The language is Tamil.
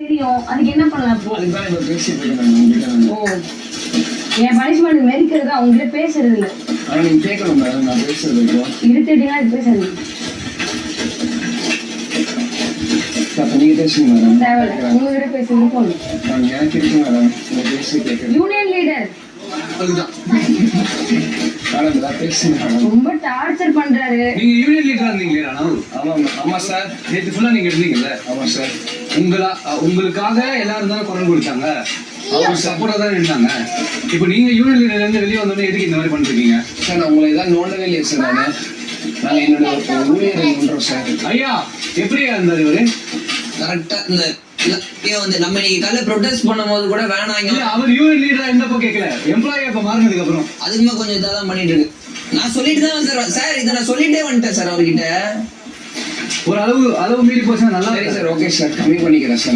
தெரியும். அதுக்கு என்ன பண்ணலாம் இப்போ? அதுதான் இப்ப பேசிட்டு இருக்கேன். ஓ, என் பனிஷ்மெண்ட் மெரிக்கிறது அவங்ககிட்ட பேசுறது இல்ல. ஆனா நீங்க கேட்கணும் மேடம், நான் பேசுறது இப்போ இருட்டுட்டீங்கன்னா அது பேசுறது அப்ப நீங்க பேசுங்க மேடம். தேவையில்ல, உங்ககிட்ட பேசுறது போதும். நான் எனக்கு இருக்கு மேடம், நீங்க பேசி கேட்கறது. யூனியன் லீடர் அதுதான் மேடம், இதான் பேசுங்க மேடம். ரொம்ப டார்ச்சர் பண்றாரு. நீங்க யூனியன் லீடரா இருந்தீங்களா? ஆமா சார். நேற்று ஃபுல்லா நீங்க இருந்தீங்கல்ல? ஆமா சார். உங்களுக்காக எல்லாரும் தானே குரல் கொடுத்தாங்க, அவங்க சப்போர்ட்டா தான் இருந்தாங்க. இப்போ நீங்க யூனியன் லீடர்ல இருந்து வெளியே வந்தோடனே எதுக்கு இந்த மாதிரி பண்ணிருக்கீங்க? சார் நான் உங்களை ஏதாவது நோண்டவே இல்லையா சார்? நாங்க என்னோட ஊழியரை நோண்டுறோம் சார். ஐயா, எப்படியா இருந்தாரு இவரு? கரெக்டா இந்த வந்து நம்ம இன்னைக்கு காலையில ப்ரொடெஸ்ட் பண்ணும்போது கூட வேணாங்க. அவர் யூனியன் லீடரா இருந்தப்போ கேட்கல, எம்ப்ளாயி அப்ப மாறினதுக்கு அப்புறம் அதுக்குமே கொஞ்சம் இதான் பண்ணிட்டு இருக்கு. நான் சொல்லிட்டு தான் சார் சார் இதை நான் சொல்லிட்டே வந்துட்டேன் சார் அவர்கிட்ட. ஒரு அளவு மீறி போச்சுன்னா நல்லா சரி சார், ஓகே சார், கம்மி பண்ணிக்கிறேன் சார்.